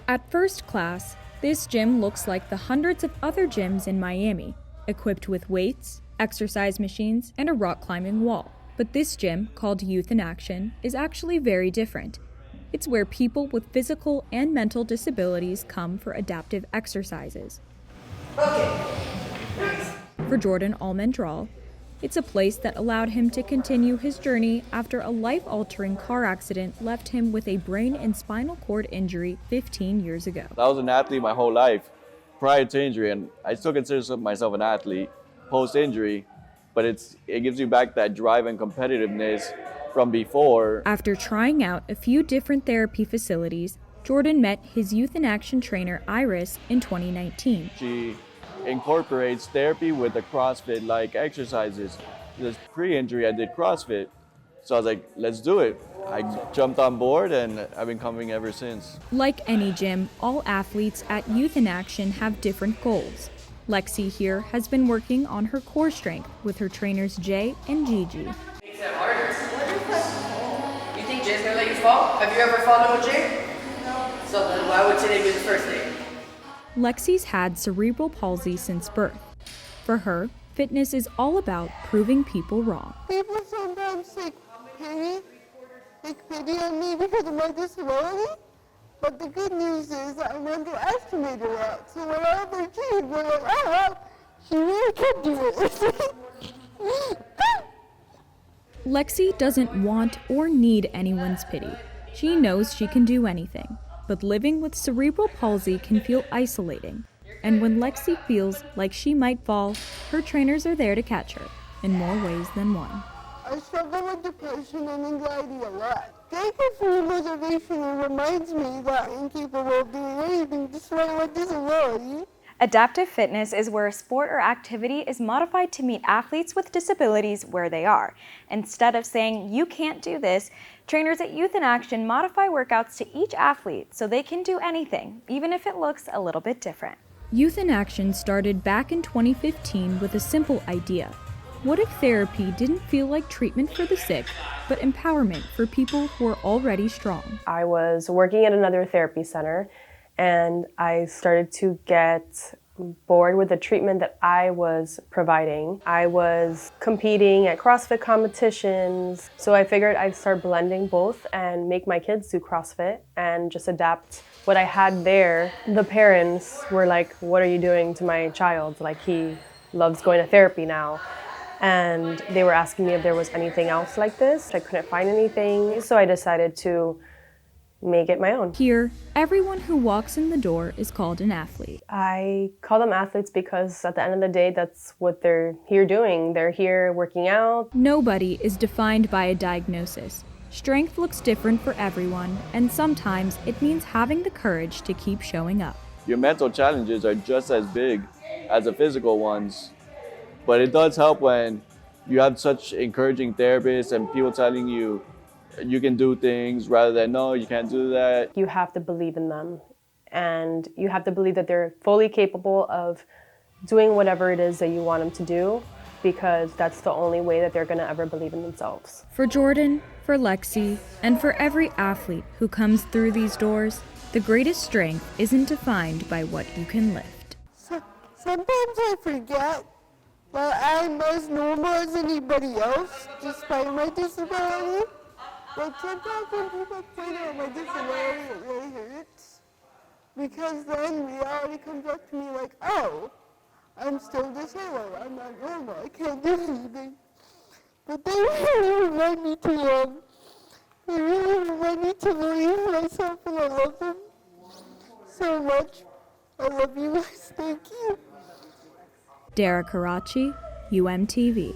At first class, this gym looks like the hundreds of other gyms in Miami, equipped with weights, exercise machines, and a rock climbing wall. But this gym, called Youth in Action, is actually very different. It's where people with physical and mental disabilities come for adaptive exercises. For Jordan Almendral, it's a place that allowed him to continue his journey after a life-altering car accident left him with a brain and spinal cord injury 15 years ago. I was an athlete my whole life prior to injury, and I still consider myself an athlete post-injury, but it gives you back that drive and competitiveness from before. After trying out a few different therapy facilities, Jordan met his Youth in Action trainer, Iris, in 2019. She incorporates therapy with the CrossFit-like exercises. This pre-injury, I did CrossFit, so I was like, let's do it. I jumped on board, and I've been coming ever since. Like any gym, all athletes at Youth in Action have different goals. Lexi here has been working on her core strength with her trainers Jay and Gigi. Makes it harder. You think Jay's gonna let you fall? Have you ever fallen with Jay? No. So then why would today be the first day? Lexi's had cerebral palsy since birth. For her, fitness is all about proving people wrong. People sometimes take pity on me because of my disability, but the good news is I'm underestimated a lot. So when I was 13, they're like, oh, well, she really can do it. Lexi doesn't want or need anyone's pity. She knows she can do anything. But living with cerebral palsy can feel isolating. And when Lexi feels like she might fall, her trainers are there to catch her, in more ways than one. I struggle with depression and anxiety a lot. Thank you for your motivation. It reminds me that I'm capable of doing anything despite my disability. Adaptive fitness is where a sport or activity is modified to meet athletes with disabilities where they are. Instead of saying, you can't do this, trainers at Youth in Action modify workouts to each athlete so they can do anything, even if it looks a little bit different. Youth in Action started back in 2015 with a simple idea. What if therapy didn't feel like treatment for the sick, but empowerment for people who are already strong? I was working at another therapy center, and I started to get bored with the treatment that I was providing. I was competing at CrossFit competitions, so I figured I'd start blending both and make my kids do CrossFit and just adapt what I had there. The parents were like, what are you doing to my child? Like, he loves going to therapy now. And they were asking me if there was anything else like this. I couldn't find anything, so I decided to make it my own. Here, everyone who walks in the door is called an athlete. I call them athletes because at the end of the day, that's what they're here doing. They're here working out. Nobody is defined by a diagnosis. Strength looks different for everyone, and sometimes it means having the courage to keep showing up. Your mental challenges are just as big as the physical ones, but it does help when you have such encouraging therapists and people telling you you can do things rather than, no, you can't do that. You have to believe in them, and you have to believe that they're fully capable of doing whatever it is that you want them to do, because that's the only way that they're going to ever believe in themselves. For Jordan, for Lexi, and for every athlete who comes through these doors, the greatest strength isn't defined by what you can lift. Sometimes I forget that I'm as normal as anybody else, despite my disability. Like, sometimes when people point out my disability, it really hurts. Because then reality comes up to me like, oh, I'm still disabled, I'm not normal, I can't do anything. But they really remind me they really remind me to believe in myself, and I love them so much. I love you guys, thank you. Dara Karachi, UMTV.